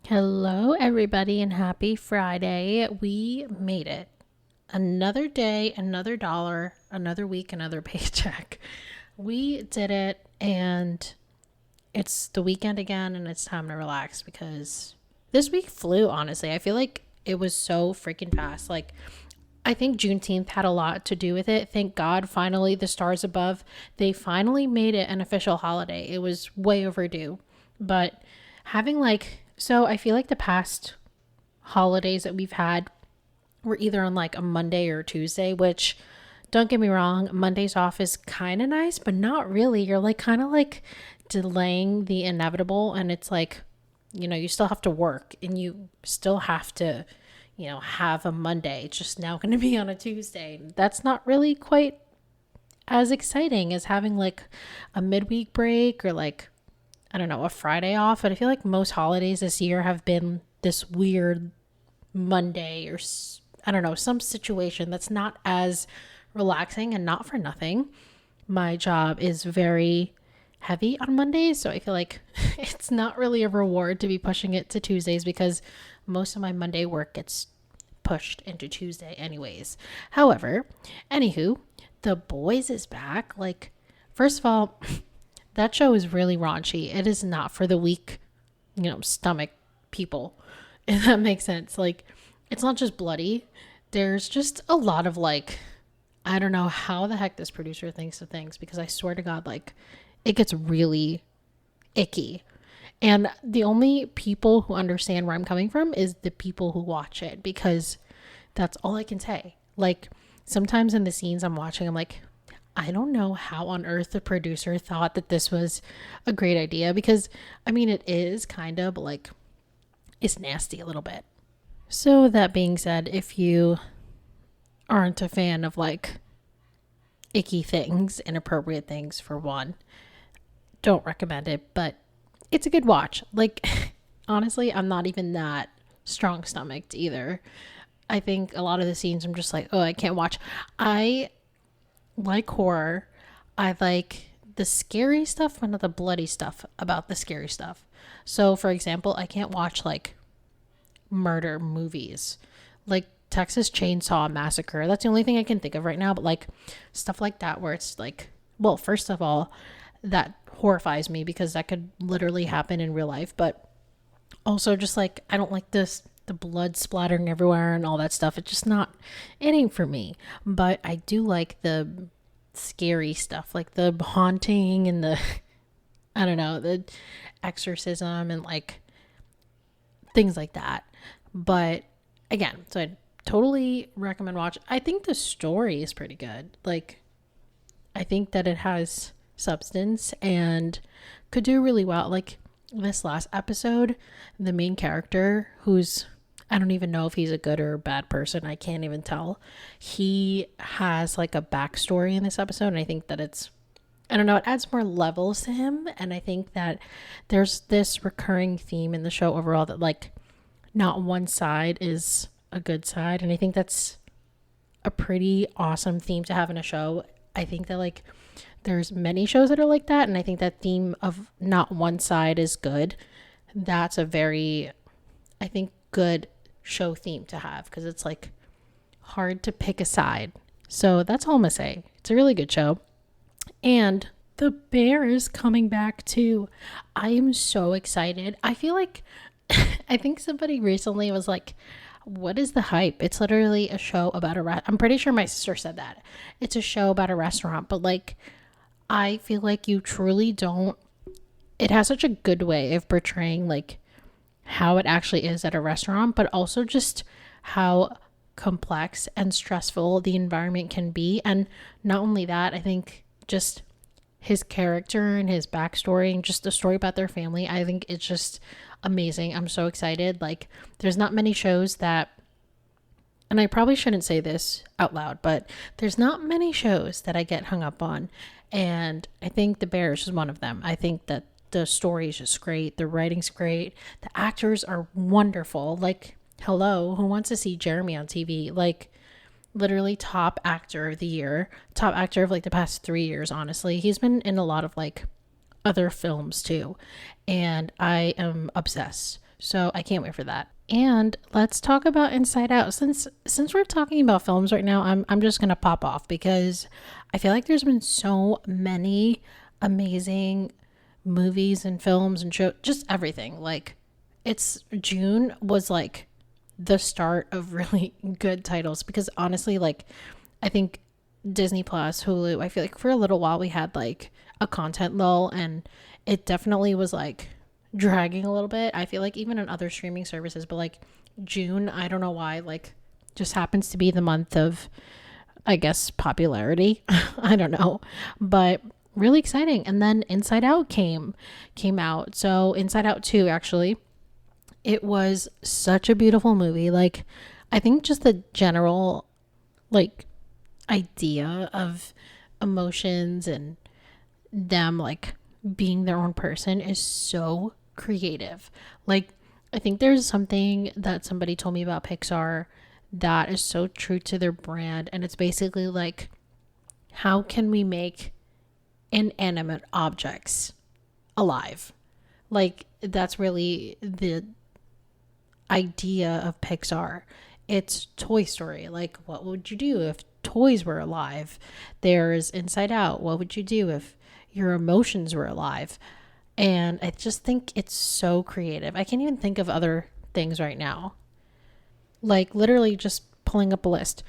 Hello, everybody, and happy Friday. We made it. Another day, another dollar, another week, another paycheck. We did it, and it's the weekend again, and it's time to relax because this week flew, honestly. I feel like it was so freaking fast. Like, I think Juneteenth had a lot to do with it. Thank God, finally, the stars above, they finally made it an official holiday. It was way overdue. But having so I feel like the past holidays that we've had were either on like a Monday or Tuesday, which don't get me wrong, Mondays off is kind of nice, but not really. You're like kind of like delaying the inevitable, and it's like, you still have to work and you still have to, have a Monday. It's just now going to be on a Tuesday. That's not really quite as exciting as having like a midweek break or like, I don't know, a Friday off. But I feel like most holidays this year have been this weird Monday or I don't know, some situation that's not as relaxing. And not for nothing, my job is very heavy on Mondays, so I feel like it's not really a reward to be pushing it to Tuesdays because most of my Monday work gets pushed into Tuesday anyways. However, anywho, The Boys is back. Like, first of all, that show is really raunchy. It is not for the weak, stomach people, if that makes sense. Like, it's not just bloody. There's just a lot of like, I don't know how the heck this producer thinks of things, because I swear to God, like, it gets really icky. And the only people who understand where I'm coming from is the people who watch it, because that's all I can say. Like, sometimes in the scenes I'm watching, I'm like, I don't know how on earth the producer thought that this was a great idea, because I mean, it is kind of, but like, it's nasty a little bit. So that being said, if you aren't a fan of like icky things, inappropriate things for one, don't recommend it, but it's a good watch. Like, honestly, I'm not even that strong stomached either. I think a lot of the scenes I'm just like, oh, I can't watch. I like horror. I like the scary stuff, but not the bloody stuff about the scary stuff. So, for example, I can't watch like murder movies, like Texas Chainsaw Massacre. That's the only thing I can think of right now. But like stuff like that, where it's like, well, first of all, that horrifies me because that could literally happen in real life. But also, just like, I don't like the blood splattering everywhere and all that stuff. It's just not, it ain't for me. But I do like the scary stuff, like the haunting and the, I don't know, the exorcism and like things like that. But again, so I totally recommend watch. I think the story is pretty good. Like, I think that it has substance and could do really well. Like, this last episode, the main character, who's, I don't even know if he's a good or a bad person, I can't even tell, he has like a backstory in this episode, and I think that it's, I don't know, it adds more levels to him. And I think that there's this recurring theme in the show overall that like not one side is a good side, and I think that's a pretty awesome theme to have in a show. I think that like there's many shows that are like that, and I think that theme of not one side is good, that's a very, I think, good show theme to have, because it's like hard to pick a side. So that's all I'm gonna say. It's a really good show. And The Bear is coming back too. I am so excited. I feel like I think somebody recently was like, what is the hype? It's literally a show about I'm pretty sure my sister said that. It's a show about a restaurant, but like, I feel like you truly don't, it has such a good way of portraying like how it actually is at a restaurant, but also just how complex and stressful the environment can be. And not only that, I think just his character and his backstory and just the story about their family, I think it's just amazing. I'm so excited. Like, there's not many shows that, and I probably shouldn't say this out loud, but there's not many shows that I get hung up on. And I think The Bear is just one of them. I think that the story is just great. The writing's great. The actors are wonderful. Like, hello, who wants to see Jeremy on TV? Like, literally top actor of the year, top actor of like the past 3 years, honestly. He's been in a lot of like other films too, and I am obsessed. So I can't wait for that. And let's talk about Inside Out. Since we're talking about films right now, I'm just gonna pop off because I feel like there's been so many amazing movies and films and show, just everything. Like, it's June was like the start of really good titles because honestly, like, I think Disney Plus, Hulu, I feel like for a little while we had like a content lull, and it definitely was like dragging a little bit. I feel like even on other streaming services, but like June, I don't know why, like just happens to be the month of, I guess, popularity. I don't know, but really exciting. And then Inside Out came out. So Inside Out 2, actually, it was such a beautiful movie. Like, I think just the general like idea of emotions and them like being their own person is so creative. Like, I think there's something that somebody told me about Pixar that is so true to their brand, and it's basically like, how can we make inanimate objects alive? Like, that's really the idea of Pixar. It's Toy Story. Like, what would you do if toys were alive? There's Inside Out. What would you do if your emotions were alive? And I just think it's so creative. I can't even think of other things right now. Like, literally just pulling up a list.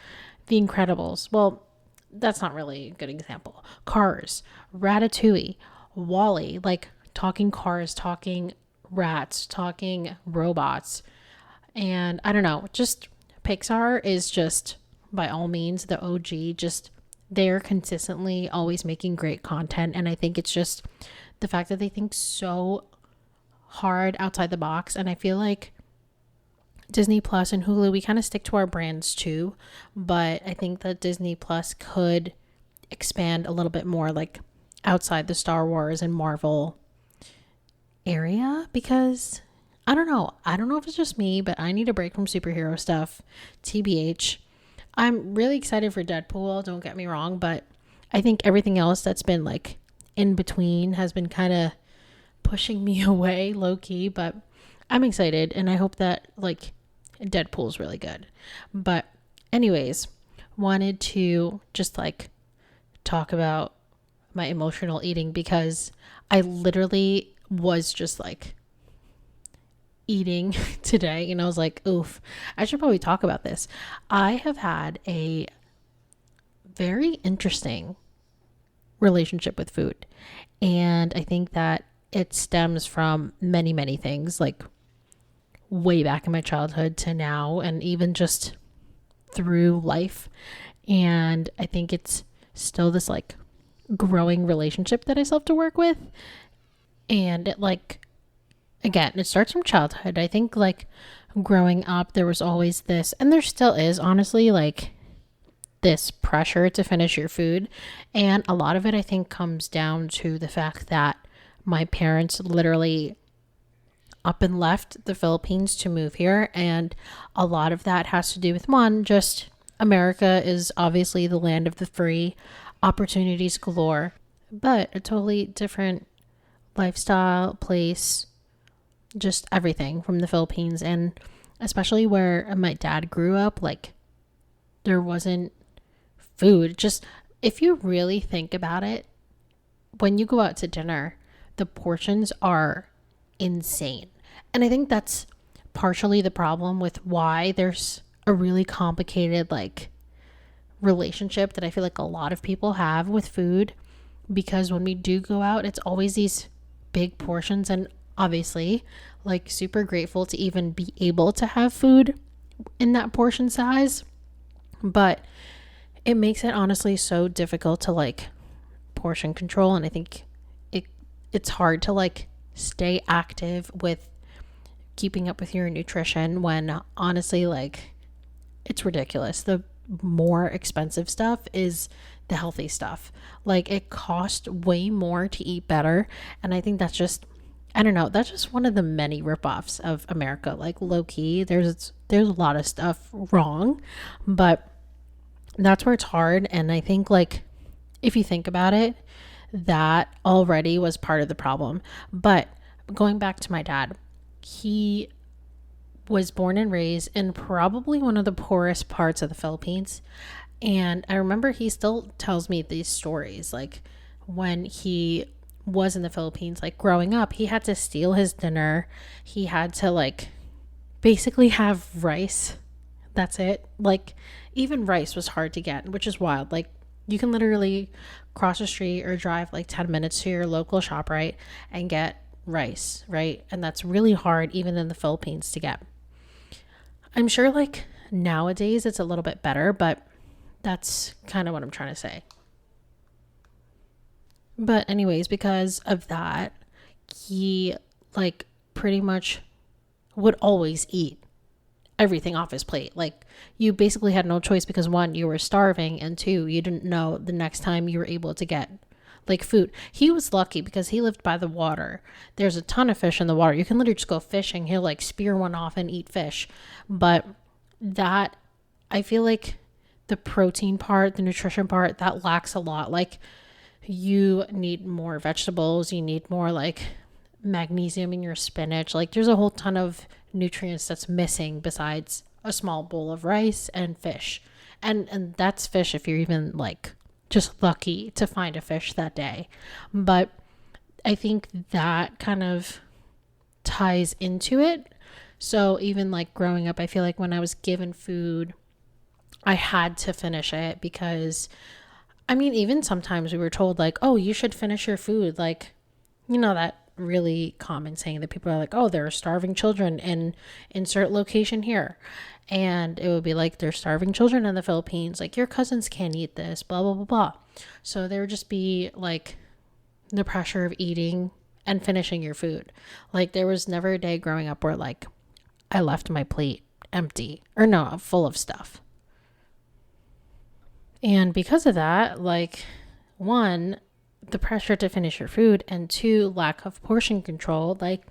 The Incredibles. Well, that's not really a good example. Cars, Ratatouille, Wall-E, like talking cars, talking rats, talking robots. And I don't know, just Pixar is just by all means the OG. Just they're consistently always making great content, and I think it's just the fact that they think so hard outside the box. And I feel like Disney Plus and Hulu, we kind of stick to our brands too, but I think that Disney Plus could expand a little bit more, like outside the Star Wars and Marvel area, because I don't know if it's just me, but I need a break from superhero stuff. TBH. I'm really excited for Deadpool, don't get me wrong, but I think everything else that's been like in between has been kind of pushing me away low key, but I'm excited, and I hope that like Deadpool's really good. But anyways, wanted to just like talk about my emotional eating because I literally was just like eating today, and I was like, oof, I should probably talk about this. I have had a very interesting relationship with food, and I think that it stems from many things, like way back in my childhood to now, and even just through life. And I think it's still this like growing relationship that I still have to work with. And it like, again, it starts from childhood. I think like growing up, there was always this, and there still is, honestly, like this pressure to finish your food. And a lot of it, I think, comes down to the fact that my parents literally up and left the Philippines to move here. And a lot of that has to do with, one, just America is obviously the land of the free, opportunities galore, but a totally different lifestyle, place, just everything from the Philippines. And especially where my dad grew up, like there wasn't food. Just if you really think about it, when you go out to dinner, the portions are insane. And I think that's partially the problem with why there's a really complicated like relationship that I feel like a lot of people have with food, because when we do go out, it's always these big portions. And obviously, like, super grateful to even be able to have food in that portion size, but it makes it honestly so difficult to like portion control. And I think it's hard to like stay active with keeping up with your nutrition when honestly, like, it's ridiculous. The more expensive stuff is the healthy stuff. Like, it costs way more to eat better. And I think that's just, I don't know, that's just one of the many ripoffs of America. Like, low key, there's a lot of stuff wrong, but that's where it's hard. And I think, like, if you think about it, that already was part of the problem. But going back to my dad, he was born and raised in probably one of the poorest parts of the Philippines. And I remember he still tells me these stories. Like when he was in the Philippines, like growing up, he had to steal his dinner. He had to like basically have rice. That's it. Like even rice was hard to get, which is wild. Like you can literally cross the street or drive like 10 minutes to your local shop, right, and get rice, right? And that's really hard even in the Philippines to get. I'm sure like nowadays it's a little bit better, but that's kind of what I'm trying to say. But anyways, because of that, he like pretty much would always eat everything off his plate. Like you basically had no choice because one, you were starving, and two, you didn't know the next time you were able to get like food. He was lucky because he lived by the water. There's a ton of fish in the water. You can literally just go fishing. He'll like spear one off and eat fish. But that, I feel like the protein part, the nutrition part, that lacks a lot. Like you need more vegetables. You need more like magnesium in your spinach. Like there's a whole ton of nutrients that's missing besides a small bowl of rice and fish. And that's fish if you're even like just lucky to find a fish that day. But I think that kind of ties into it. So even like growing up, I feel like when I was given food, I had to finish it because I mean, even sometimes we were told like, oh, you should finish your food. Like, you know, that really common saying that people are like, oh, there are starving children in insert location here. And it would be like, there's starving children in the Philippines. Like your cousins can't eat this, blah, blah, blah, blah. So there would just be like the pressure of eating and finishing your food. Like there was never a day growing up where like I left my plate empty or no, full of stuff. And because of that, like one, the pressure to finish your food, and two, lack of portion control. Like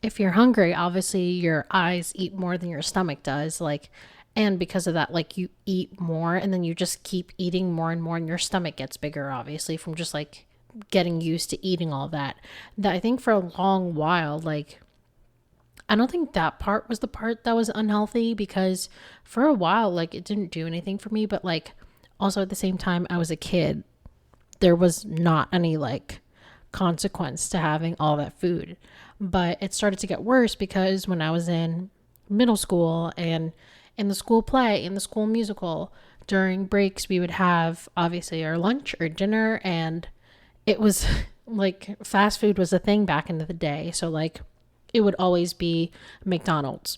if you're hungry, obviously your eyes eat more than your stomach does. Like, and because of that, like you eat more and then you just keep eating more and more and your stomach gets bigger, obviously, from just like getting used to eating all that. That I think for a long while, like, I don't think that part was the part that was unhealthy because for a while, like it didn't do anything for me. But like also at the same time, I was a kid. There was not any like consequence to having all that food. But it started to get worse because when I was in middle school and in the school play, in the school musical, during breaks, we would have obviously our lunch or dinner. And it was like fast food was a thing back in the day. So like it would always be McDonald's.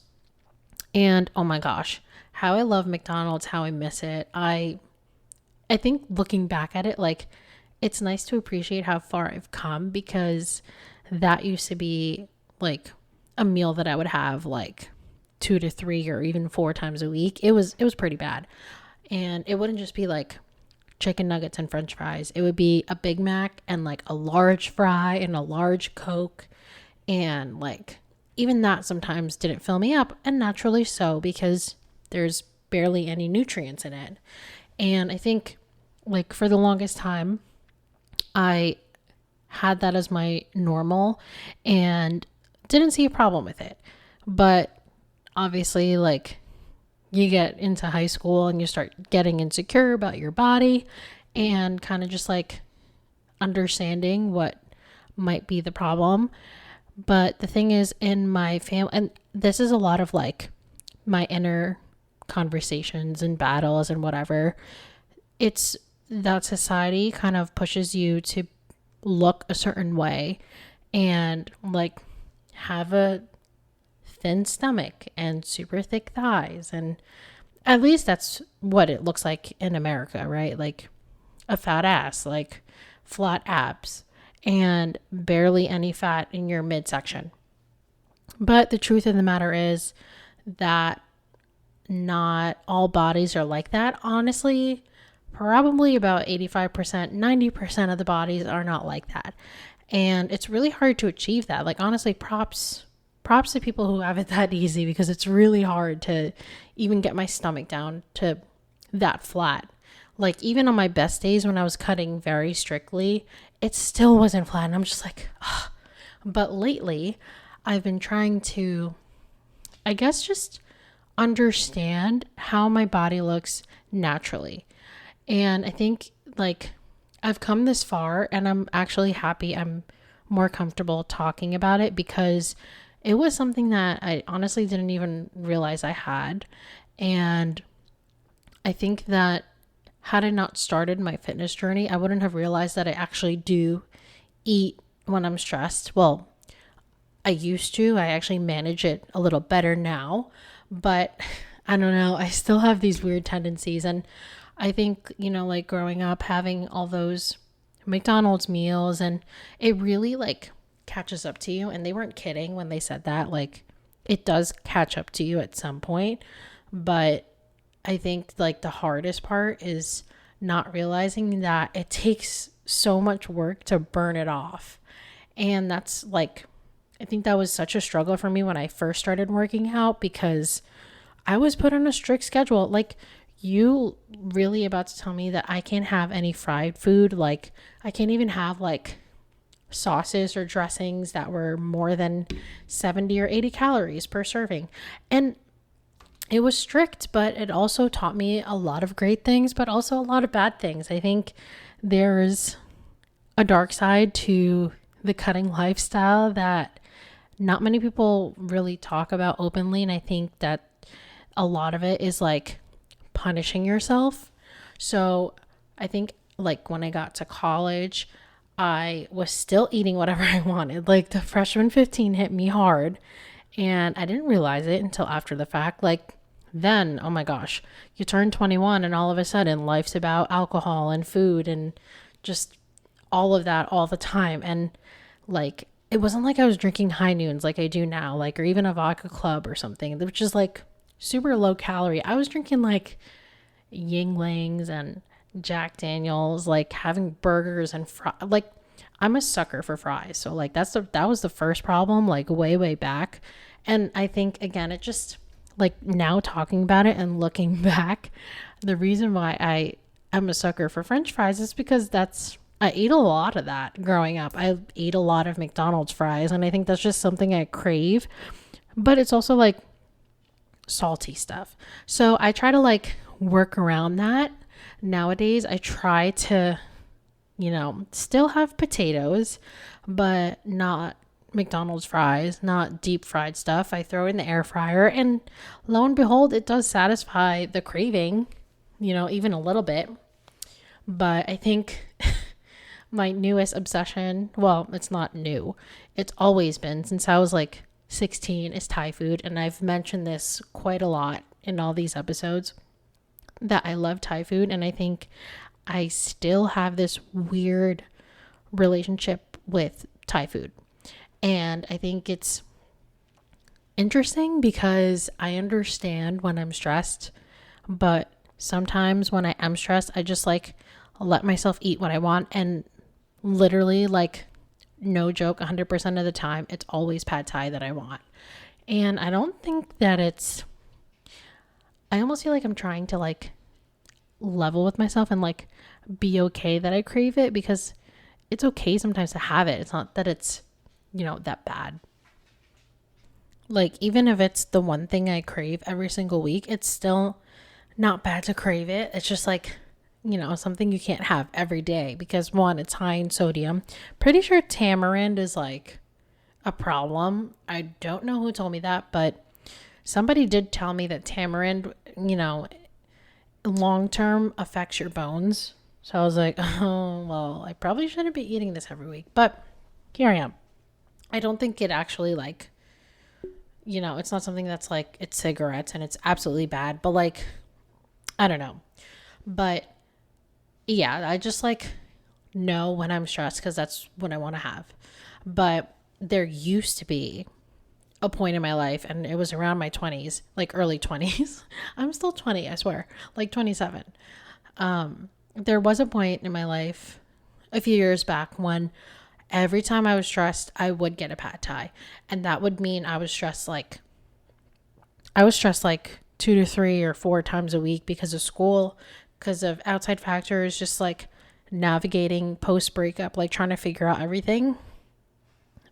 And oh my gosh, how I love McDonald's, how I miss it. I think looking back at it, like it's nice to appreciate how far I've come because that used to be like a meal that I would have like 2 to 3 or even 4 times a week. It was pretty bad. And it wouldn't just be like chicken nuggets and french fries. It would be a Big Mac and like a large fry and a large Coke. And like even that sometimes didn't fill me up, and naturally so because there's barely any nutrients in it. And I think like for the longest time, I had that as my normal and didn't see a problem with it. But obviously, like you get into high school and you start getting insecure about your body and kind of just like understanding what might be the problem. But the thing is, in my family, and this is a lot of like my inner conversations and battles and whatever, it's that society kind of pushes you to look a certain way and like have a thin stomach and super thick thighs. And at least that's what it looks like in America, right? Like a fat ass, like flat abs, and barely any fat in your midsection. But the truth of the matter is that not all bodies are like that. Honestly, probably about 85%, 90% of the bodies are not like that. And it's really hard to achieve that. Like honestly, props to people who have it that easy because it's really hard to even get my stomach down to that flat. Like even on my best days when I was cutting very strictly, it still wasn't flat. And I'm just like, ugh. But lately I've been trying to I guess just understand how my body looks naturally. And I think like I've come this far and I'm actually happy I'm more comfortable talking about it because it was something that I honestly didn't even realize I had. And I think that had I not started my fitness journey, I wouldn't have realized that I actually do eat when I'm stressed. Well, I used to. I actually manage it a little better now, but I don't know. I still have these weird tendencies. And I think, like growing up, having all those McDonald's meals, and it really like catches up to you. And they weren't kidding when they said that. Like, it does catch up to you at some point. But I think like the hardest part is not realizing that it takes so much work to burn it off. And that's like, I think that was such a struggle for me when I first started working out because I was put on a strict schedule. Like, you really about to tell me that I can't have any fried food? Like, I can't even have like sauces or dressings that were more than 70 or 80 calories per serving. And it was strict, but it also taught me a lot of great things, but also a lot of bad things. I think there's a dark side to the cutting lifestyle that not many people really talk about openly. And I think that a lot of it is like punishing yourself. So I think like when I got to college, I was still eating whatever I wanted. Like the freshman 15 hit me hard and I didn't realize it until after the fact. Like then, oh my gosh, you turn 21 and all of a sudden life's about alcohol and food and just all of that all the time. And like, it wasn't like I was drinking high noons like I do now, like, or even a vodka club or something, which is like super low calorie. I was drinking like Yinglings and Jack Daniels, like having burgers and like I'm a sucker for fries. So like that was the first problem, like way back. And I think again, it just like now talking about it and looking back, the reason why I'm a sucker for French fries is because I ate a lot of that growing up. I ate a lot of McDonald's fries, and I think that's just something I crave. But it's also like salty stuff. So I try to like work around that. Nowadays, I try to, still have potatoes, but not McDonald's fries, not deep fried stuff. I throw it in the air fryer, and lo and behold, it does satisfy the craving, even a little bit. But I think my newest obsession, well, it's not new. It's always been since I was like 16, is Thai food. And I've mentioned this quite a lot in all these episodes that I love Thai food. And I think I still have this weird relationship with Thai food. And I think it's interesting because I understand when I'm stressed, but sometimes when I am stressed, I just like let myself eat what I want. And literally, like, no joke, 100% of the time, it's always pad thai that I want. And I don't think that I almost feel like I'm trying to like level with myself and like be okay that I crave it, because it's okay sometimes to have it. It's not that it's, that bad. Like, even if it's the one thing I crave every single week, it's still not bad to crave it. It's just like, something you can't have every day because one, it's high in sodium. Pretty sure tamarind is like a problem. I don't know who told me that, but somebody did tell me that tamarind, long term affects your bones. So I was like, oh, well, I probably shouldn't be eating this every week, but here I am. I don't think it actually like, it's not something that's like, it's cigarettes and it's absolutely bad, but like, I don't know. But yeah, I just like know when I'm stressed because that's what I want to have. But there used to be a point in my life, and it was around my 20s, like early 20s. I'm still 20, I swear, like 27. There was a point in my life a few years back when every time I was stressed, I would get a pad thai. And that would mean I was stressed like 2 to 3 or 4 times a week because of school, because of outside factors, just like navigating post breakup, like trying to figure out everything,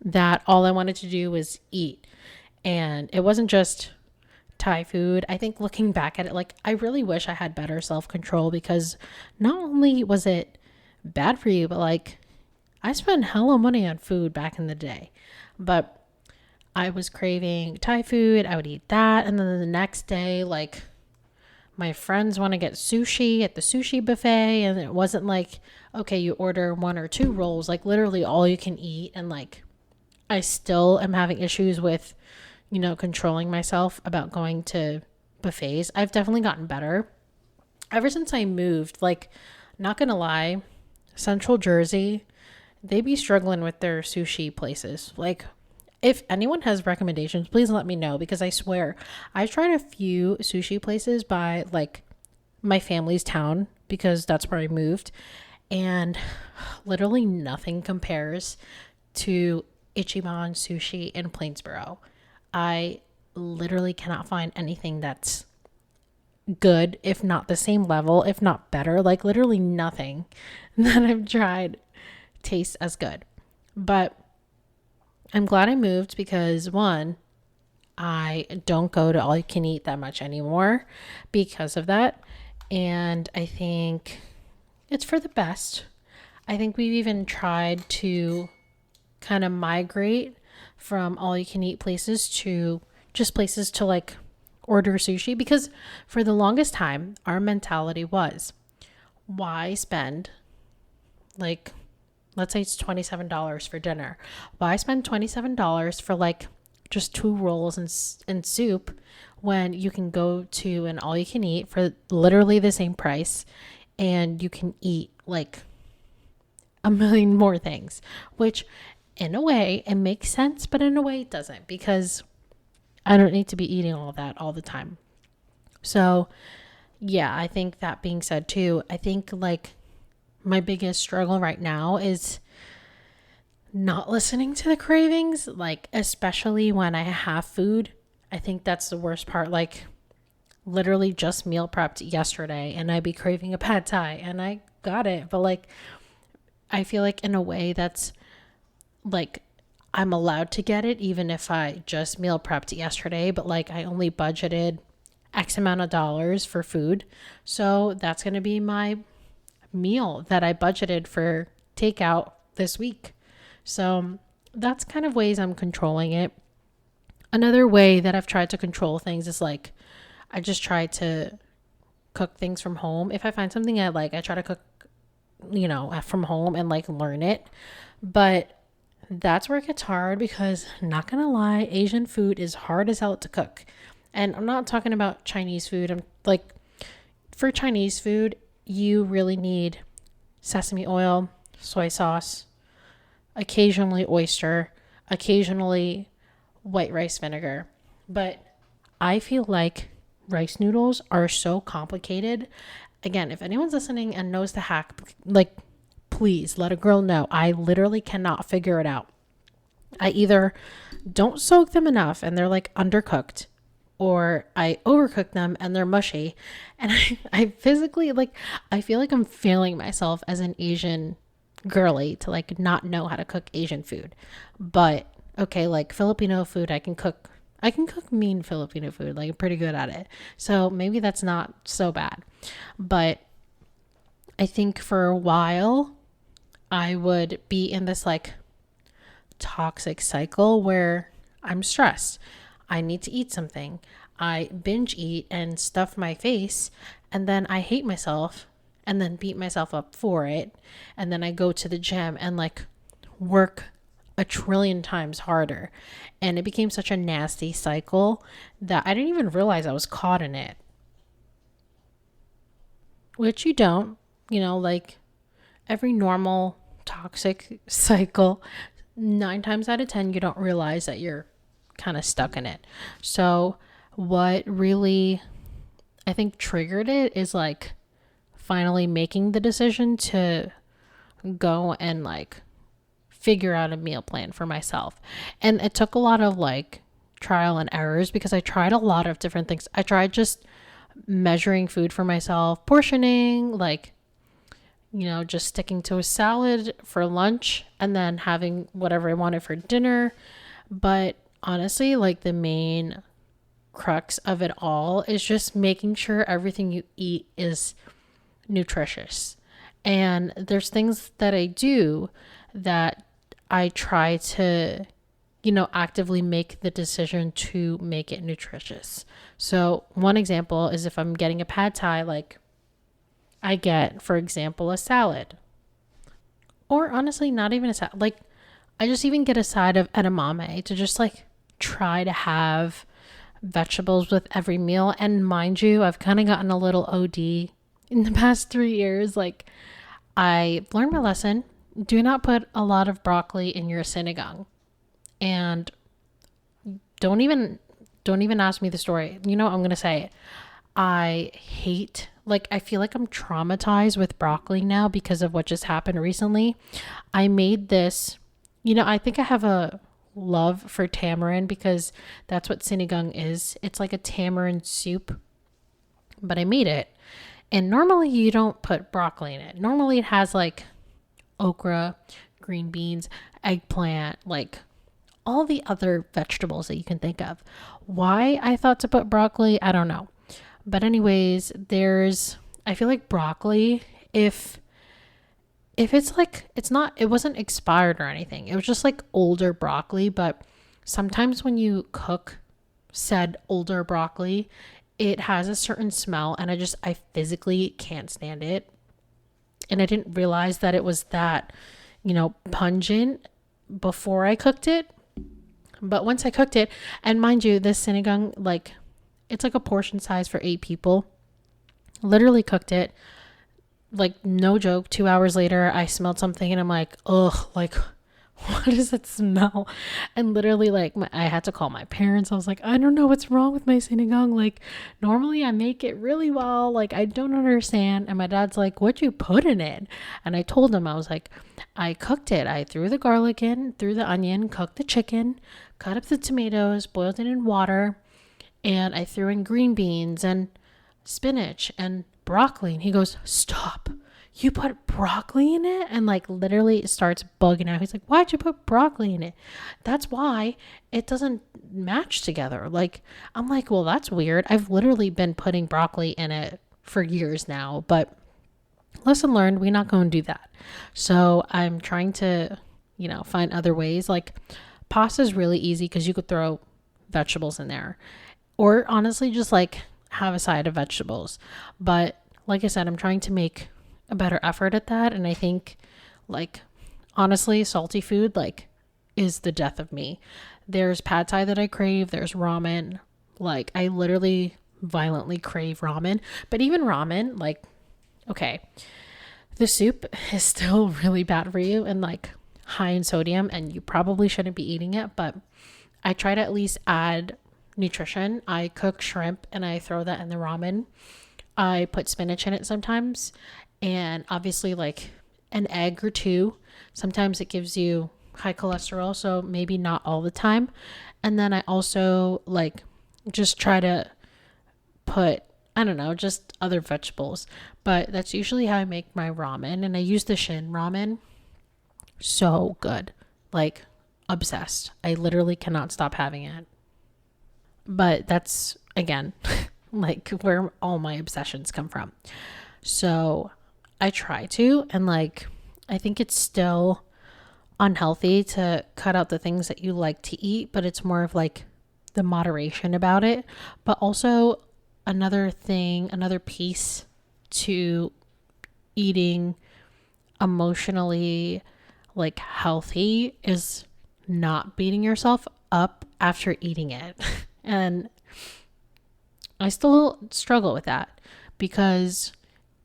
that all I wanted to do was eat. And it wasn't just Thai food. I think looking back at it, like, I really wish I had better self-control, because not only was it bad for you, but like, I spent hella money on food back in the day. But I was craving Thai food. I would eat that. And then the next day, like, my friends want to get sushi at the sushi buffet. And it wasn't like, okay, you order 1 or 2 rolls, like literally all you can eat. And like, I still am having issues with, controlling myself about going to buffets. I've definitely gotten better ever since I moved. Like, not gonna lie, Central Jersey, they be struggling with their sushi places. Like, if anyone has recommendations, please let me know, because I swear I've tried a few sushi places by like my family's town, because that's where I moved, and literally nothing compares to Ichiban Sushi in Plainsboro. I literally cannot find anything that's good, if not the same level, if not better. Like, literally nothing that I've tried tastes as good. But I'm glad I moved, because one, I don't go to all you can eat that much anymore because of that. And I think it's for the best. I think we've even tried to kind of migrate from all you can eat places to just places to like order sushi, because for the longest time our mentality was, why spend, like, let's say it's $27 for dinner. Why spend $27 for like just 2 rolls and soup, when you can go to an all you can eat for literally the same price, and you can eat like a million more things, which in a way it makes sense, but in a way it doesn't, because I don't need to be eating all that all the time. So yeah, I think that being said too, I think like my biggest struggle right now is not listening to the cravings, like especially when I have food. I think that's the worst part. Like, literally just meal prepped yesterday and I'd be craving a pad thai and I got it, but like, I feel like in a way that's like, I'm allowed to get it even if I just meal prepped yesterday, but like I only budgeted X amount of dollars for food. So that's going to be my meal that I budgeted for takeout this week. So that's kind of ways I'm controlling it. Another way that I've tried to control things is like, I just try to cook things from home. If I find something I like, I try to cook, from home and like learn it. But that's where it gets hard, because not gonna lie, Asian food is hard as hell to cook. And I'm not talking about Chinese food. I'm like, for Chinese food, you really need sesame oil, soy sauce, occasionally oyster, occasionally white rice vinegar. But I feel like rice noodles are so complicated. Again, if anyone's listening and knows the hack, like, please let a girl know. I literally cannot figure it out. I either don't soak them enough and they're like undercooked, or I overcook them and they're mushy. And I physically, like, I feel like I'm failing myself as an Asian girly to like not know how to cook Asian food. But okay, like Filipino food, I can cook mean Filipino food. Like, I'm pretty good at it. So maybe that's not so bad. But I think for a while I would be in this like toxic cycle where I'm stressed. I need to eat something. I binge eat and stuff my face, and then I hate myself and then beat myself up for it. And then I go to the gym and like work a trillion times harder. And it became such a nasty cycle that I didn't even realize I was caught in it. Which you don't, like every normal toxic cycle, 9 times out of 10, you don't realize that you're kind of stuck in it. So what really, I think, triggered it is like finally making the decision to go and like figure out a meal plan for myself. And it took a lot of like trial and errors, because I tried a lot of different things. I tried just measuring food for myself, portioning, like, just sticking to a salad for lunch and then having whatever I wanted for dinner. But honestly, like the main crux of it all is just making sure everything you eat is nutritious. And there's things that I do that I try to, actively make the decision to make it nutritious. So one example is if I'm getting a pad thai, like I get, for example, a salad. Or honestly, not even a salad. Like I just even get a side of edamame to just like try to have vegetables with every meal. And mind you, I've kind of gotten a little OD in the past 3 years. Like I learned my lesson. Do not put a lot of broccoli in your sinigang. And don't even ask me the story. I'm going to say it. I feel like I'm traumatized with broccoli now because of what just happened recently. I made this, I think I have a love for tamarind because that's what sinigang is. It's like a tamarind soup, but I made it. And normally you don't put broccoli in it. Normally it has like okra, green beans, eggplant, like all the other vegetables that you can think of. Why I thought to put broccoli, I don't know. But anyways, I feel like broccoli, if it's like, it wasn't expired or anything. It was just like older broccoli. But sometimes when you cook said older broccoli, it has a certain smell and I physically can't stand it. And I didn't realize that it was that, pungent before I cooked it. But once I cooked it, and mind you, this sinigang, like it's like a portion size for 8 people. Literally cooked it. Like no joke, 2 hours later, I smelled something and I'm like, ugh, like what does it smell? And literally like I had to call my parents. I was like, I don't know what's wrong with my sinigang. Like normally I make it really well. Like I don't understand. And my dad's like, what'd you put in it? And I told him, I was like, I cooked it. I threw the garlic in, threw the onion, cooked the chicken, cut up the tomatoes, boiled it in water. And I threw in green beans and spinach and broccoli. And he goes, stop. You put broccoli in it? And like literally it starts bugging out. He's like, why'd you put broccoli in it? That's why it doesn't match together. Like, I'm like, well, that's weird. I've literally been putting broccoli in it for years now, but lesson learned, we're not going to do that. So I'm trying to, find other ways. Like pasta is really easy because you could throw vegetables in there, or honestly, just like have a side of vegetables. But like I said, I'm trying to make a better effort at that. And I think like honestly, salty food like is the death of me. There's pad thai that I crave. There's ramen. Like I literally violently crave ramen. But even ramen, like, okay, the soup is still really bad for you and like high in sodium and you probably shouldn't be eating it. But I try to at least add nutrition. I cook shrimp and I throw that in the ramen. I put spinach in it sometimes. And obviously like an egg or 2. Sometimes it gives you high cholesterol, so maybe not all the time. And then I also like just try to put, I don't know, just other vegetables. But that's usually how I make my ramen. And I use the Shin ramen. So good. Like obsessed. I literally cannot stop having it. But that's again like where all my obsessions come from. So I try to, and like I think it's still unhealthy to cut out the things that you like to eat, but it's more of like the moderation about it. But also another piece to eating emotionally like healthy is not beating yourself up after eating it. And I still struggle with that because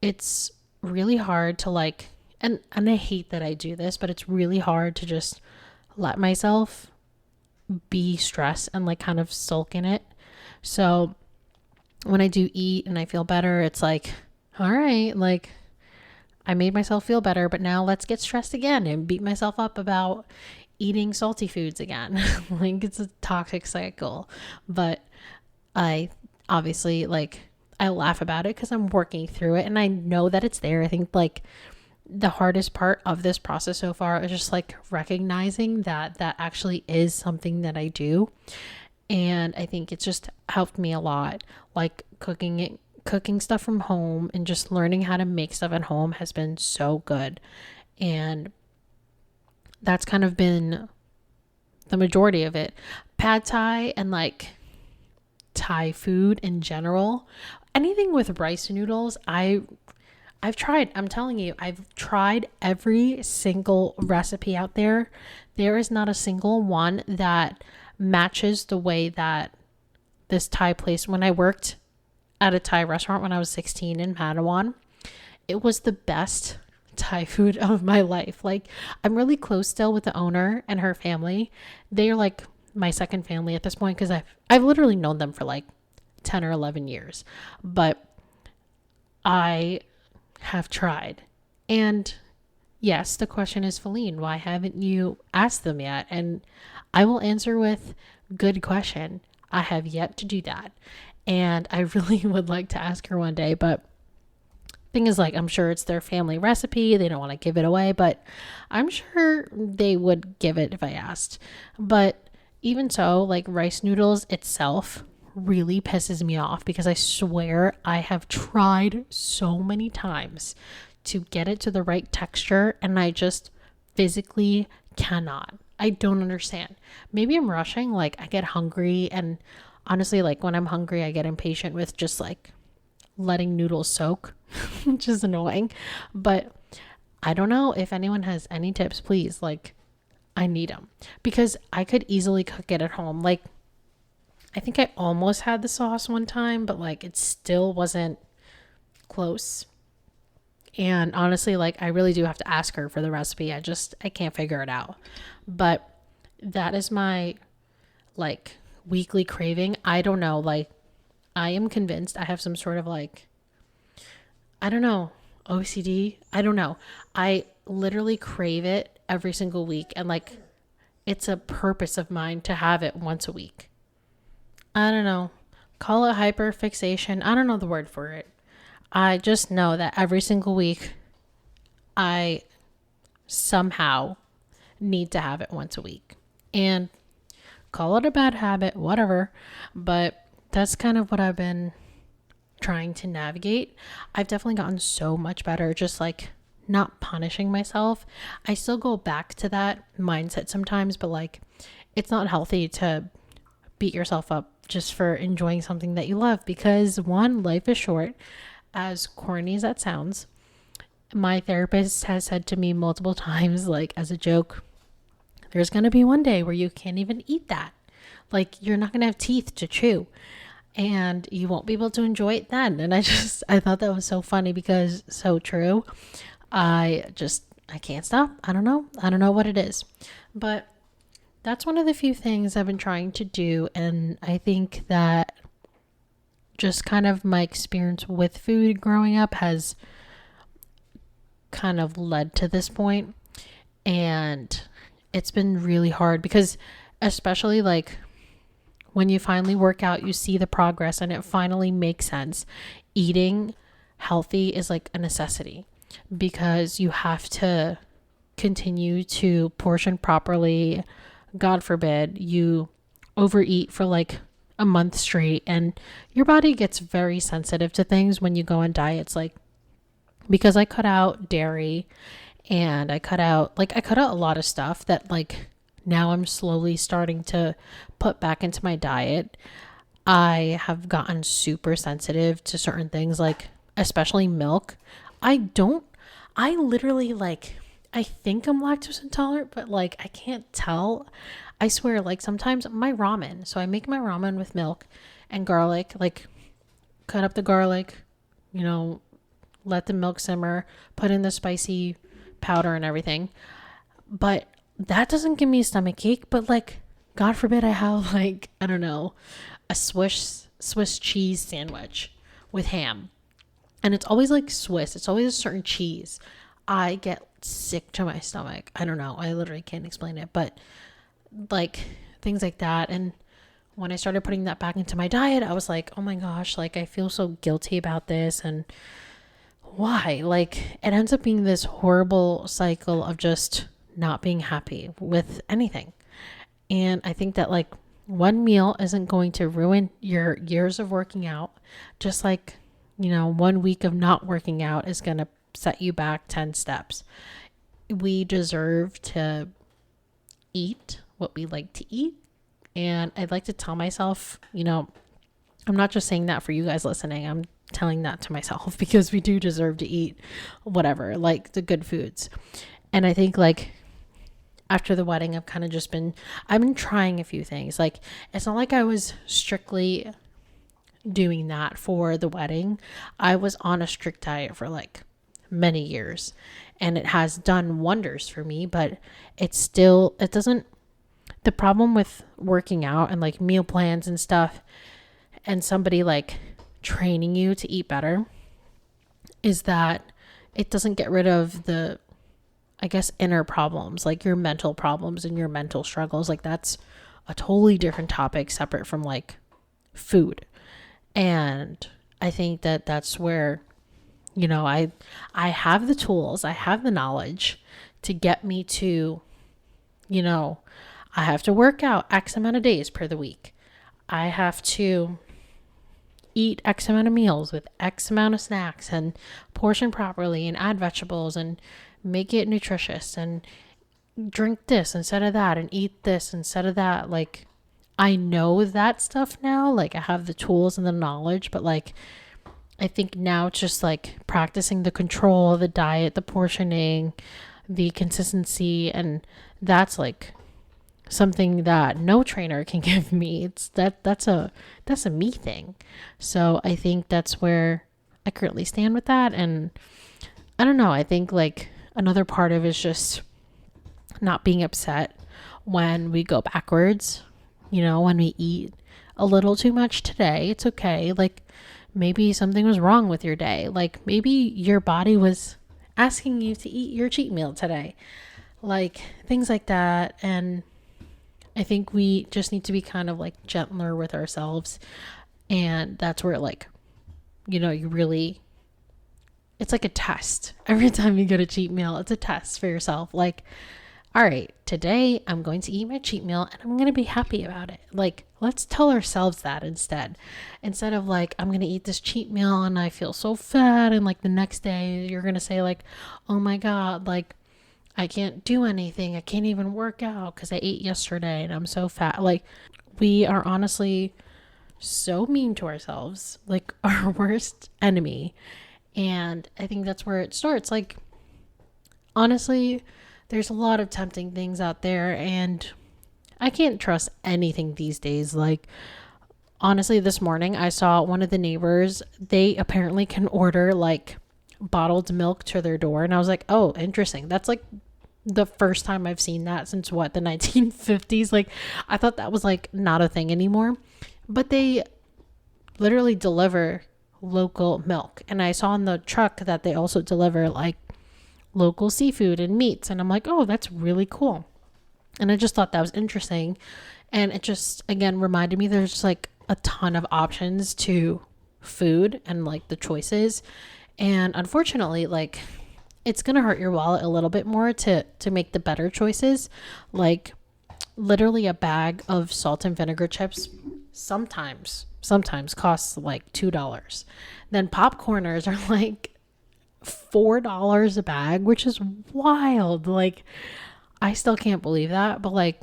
it's really hard to like, and I hate that I do this, but it's really hard to just let myself be stressed and like kind of sulk in it. So when I do eat and I feel better, it's like, all right, like I made myself feel better, but now let's get stressed again and beat myself up about eating salty foods again. Like it's a toxic cycle. But I obviously like I laugh about it because I'm working through it and I know that it's there. I think like the hardest part of this process so far is just like recognizing that that actually is something that I do. And I think it's just helped me a lot. Like cooking stuff from home and just learning how to make stuff at home has been so good. And that's kind of been the majority of it. Pad Thai and like Thai food in general, anything with rice noodles, I've tried. I'm telling you, I've tried every single recipe out there. There is not a single one that matches the way that this Thai place, when I worked at a Thai restaurant when I was 16 in Padawan, it was the best Thai food of my life. Like, I'm really close still with the owner and her family. They're like my second family at this point because I've literally known them for like 10 or 11 years. But I have tried. And yes, the question is, Philline, why haven't you asked them yet? And I will answer with good question. I have yet to do that. And I really would like to ask her one day, but thing is, like, I'm sure it's their family recipe. They don't want to give it away, but I'm sure they would give it if I asked. But even so, like, rice noodles itself really pisses me off because I swear I have tried so many times to get it to the right texture and I just physically cannot. I don't understand. Maybe I'm rushing. Like, I get hungry, and honestly, like, when I'm hungry, I get impatient with just like letting noodles soak, which is annoying. But I don't know if anyone has any tips, please. Like, I need them because I could easily cook it at home. Like, I think I almost had the sauce one time, but like it still wasn't close. And honestly, like, I really do have to ask her for the recipe. I can't figure it out. But that is my like weekly craving. I don't know. Like, I am convinced I have some sort of like, I don't know, OCD. I don't know. I literally crave it every single week. And like, it's a purpose of mine to have it once a week. I don't know. Call it hyperfixation. I don't know the word for it. I just know that every single week I somehow need to have it once a week. And call it a bad habit, whatever. But that's kind of what I've been trying to navigate. I've definitely gotten so much better just like not punishing myself. I still go back to that mindset sometimes, but like, it's not healthy to beat yourself up just for enjoying something that you love, because one, life is short. As corny as that sounds, my therapist has said to me multiple times, like as a joke, there's going to be one day where you can't even eat that. Like, you're not going to have teeth to chew and you won't be able to enjoy it then. And I thought that was so funny because so true. I can't stop. I don't know what it is, but that's one of the few things I've been trying to do. And I think that just kind of my experience with food growing up has kind of led to this point. And it's been really hard because, especially like when you finally work out, you see the progress and it finally makes sense. Eating healthy is like a necessity because you have to continue to portion properly. God forbid you overeat for like a month straight and your body gets very sensitive to things when you go on diets. Like, because I cut out dairy and I cut out a lot of stuff that like now I'm slowly starting to put back into my diet. I have gotten super sensitive to certain things, like especially milk. I literally like, I think I'm lactose intolerant, but like I can't tell. I swear, like sometimes my ramen, so I make my ramen with milk and garlic, like cut up the garlic, let the milk simmer, put in the spicy powder and everything. But that doesn't give me a stomach ache, but like, God forbid I have like, I don't know, a Swiss cheese sandwich with ham. And it's always like Swiss. It's always a certain cheese. I get sick to my stomach. I don't know. I literally can't explain it, but like things like that. And when I started putting that back into my diet, I was like, oh my gosh, like I feel so guilty about this. And why? Like, it ends up being this horrible cycle of just not being happy with anything. And I think that like one meal isn't going to ruin your years of working out, just like, 1 week of not working out is going to set you back 10 steps. We deserve to eat what we like to eat. And I'd like to tell myself, I'm not just saying that for you guys listening. I'm telling that to myself because we do deserve to eat whatever, like the good foods. And I think like after the wedding, I've been trying a few things. Like, it's not like I was strictly doing that for the wedding. I was on a strict diet for like many years, and it has done wonders for me, but the problem with working out and like meal plans and stuff and somebody like training you to eat better is that it doesn't get rid of the, I guess, inner problems, like your mental problems and your mental struggles. Like, that's a totally different topic separate from like food. And I think that that's where, I have the tools, I have the knowledge to get me to, I have to work out X amount of days per the week. I have to eat X amount of meals with X amount of snacks and portion properly and add vegetables and make it nutritious and drink this instead of that and eat this instead of that. Like, I know that stuff now. Like, I have the tools and the knowledge, but like, I think now it's just like practicing the control, the diet, the portioning, the consistency. And that's like something that no trainer can give me. That's a me thing. So I think that's where I currently stand with that. And I don't know, I think like another part of it is just not being upset when we go backwards, when we eat a little too much today. It's okay. Like, maybe something was wrong with your day. Like, maybe your body was asking you to eat your cheat meal today. Like, things like that. And I think we just need to be kind of like gentler with ourselves. And that's where like, it's like a test. Every time you get a cheat meal, it's a test for yourself. Like, all right, today I'm going to eat my cheat meal and I'm going to be happy about it. Like, let's tell ourselves that instead of like, I'm going to eat this cheat meal and I feel so fat. And like the next day you're going to say like, oh my God, like I can't do anything. I can't even work out because I ate yesterday and I'm so fat. Like, we are honestly so mean to ourselves, like our worst enemy. And I think that's where it starts. Like, honestly, there's a lot of tempting things out there and I can't trust anything these days. Like, honestly, this morning I saw one of the neighbors, they apparently can order like bottled milk to their door. And I was like, oh, interesting. That's like the first time I've seen that since the 1950s. Like, I thought that was like not a thing anymore, but they literally deliver local milk. And I saw in the truck that they also deliver like local seafood and meats. And I'm like, oh, that's really cool. And I just thought that was interesting. And it just, again, reminded me there's just like a ton of options to food and like the choices. And unfortunately, like, it's going to hurt your wallet a little bit more to make the better choices. Like, literally a bag of salt and vinegar chips sometimes costs like $2. Then popcorners are like $4 a bag, which is wild. Like, I still can't believe that, but like,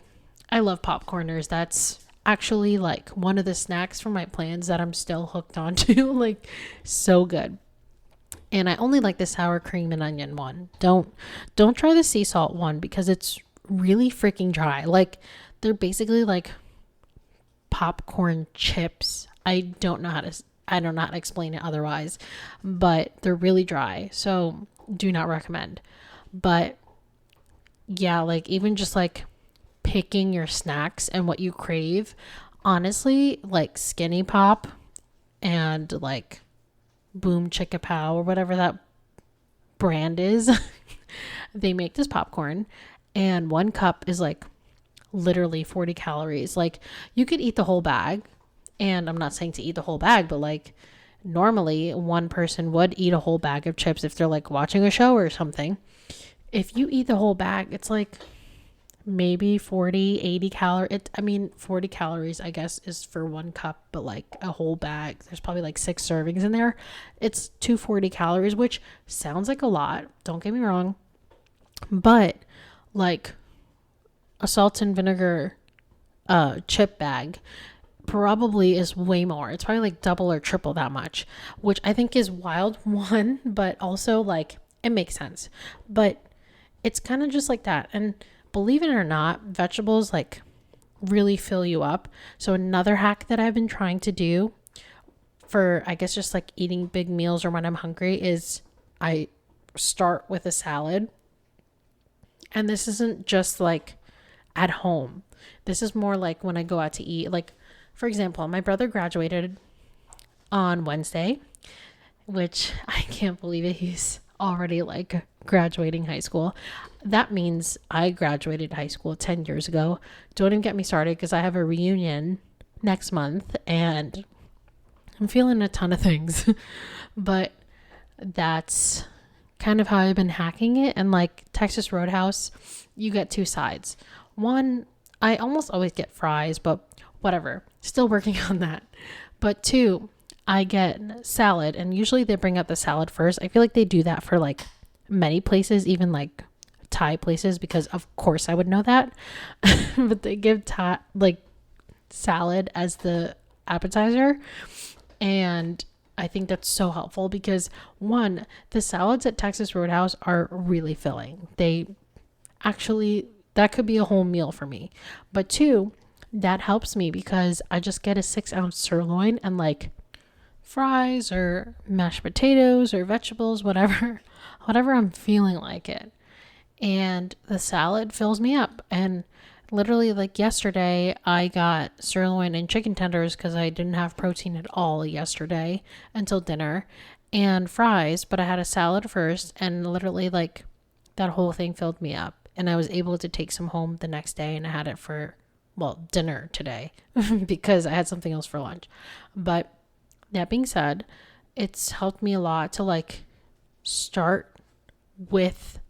I love popcorners. That's actually like one of the snacks from my plans that I'm still hooked onto. Like, so good. And I only like the sour cream and onion one. Don't try the sea salt one because it's really freaking dry. Like, they're basically like popcorn chips. I don't know how to explain it otherwise, but they're really dry. So do not recommend. But yeah, like, even just like picking your snacks and what you crave, honestly, like Skinny Pop and like Boom Chicka Pow or whatever that brand is, they make this popcorn and one cup is like literally 40 calories. Like, you could eat the whole bag. And I'm not saying to eat the whole bag, but like, normally one person would eat a whole bag of chips if they're like watching a show or something. If you eat the whole bag, it's like maybe 40, 80 calories. 40 calories, I guess, is for 1 cup, but like a whole bag, there's probably like 6 servings in there. It's 240 calories, which sounds like a lot. Don't get me wrong. But like a salt and vinegar chip bag probably is way more. It's probably like double or triple that much, which I think is wild, one, but also like it makes sense. But it's kind of just like that. And believe it or not, vegetables like really fill you up. So another hack that I've been trying to do for, I guess, just like eating big meals or when I'm hungry is I start with a salad. And this isn't just like at home. This is more like when I go out to eat. Like, for example, my brother graduated on Wednesday, which I can't believe it. He's already like graduating high school. That means I graduated high school 10 years ago. Don't even get me started because I have a reunion next month and I'm feeling a ton of things. But that's kind of how I've been hacking it. And like Texas Roadhouse, you get 2 sides. One, I almost always get fries, but whatever. Still working on that. But 2, I get salad, and usually they bring up the salad first. I feel like they do that for like many places, even like Thai places, because of course I would know that. But they give like salad as the appetizer. And I think that's so helpful because 1, the salads at Texas Roadhouse are really filling. That could be a whole meal for me. But 2, that helps me because I just get a 6-ounce sirloin and like fries or mashed potatoes or vegetables, whatever I'm feeling like it. And the salad fills me up. And literally like yesterday, I got sirloin and chicken tenders because I didn't have protein at all yesterday until dinner, and fries, but I had a salad first, and literally like that whole thing filled me up. And I was able to take some home the next day, and I had it for, dinner today because I had something else for lunch. But that being said, it's helped me a lot to like start with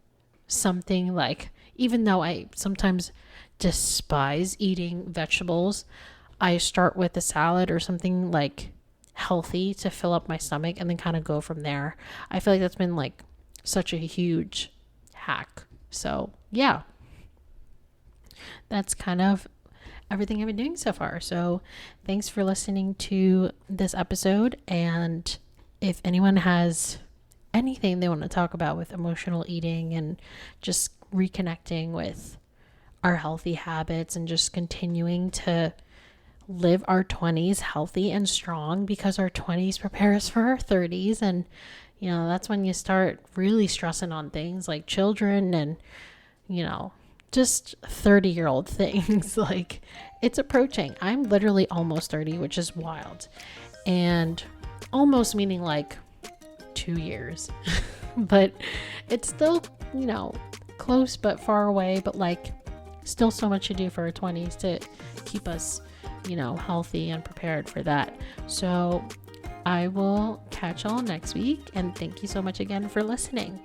something, like, even though I sometimes despise eating vegetables, I start with a salad or something like healthy to fill up my stomach and then kind of go from there. I feel like that's been like such a huge hack. So yeah, that's kind of everything I've been doing so far. So thanks for listening to this episode. And if anyone has anything they want to talk about with emotional eating and just reconnecting with our healthy habits and just continuing to live our 20s healthy and strong, because our 20s prepare us for our 30s. And, that's when you start really stressing on things like children and, just 30-year-old things. Like, it's approaching. I'm literally almost 30, which is wild. And almost meaning like 2 years. But it's still, close but far away, but like still so much to do for our 20s to keep us, healthy and prepared for that. So I will catch y'all next week, and thank you so much again for listening.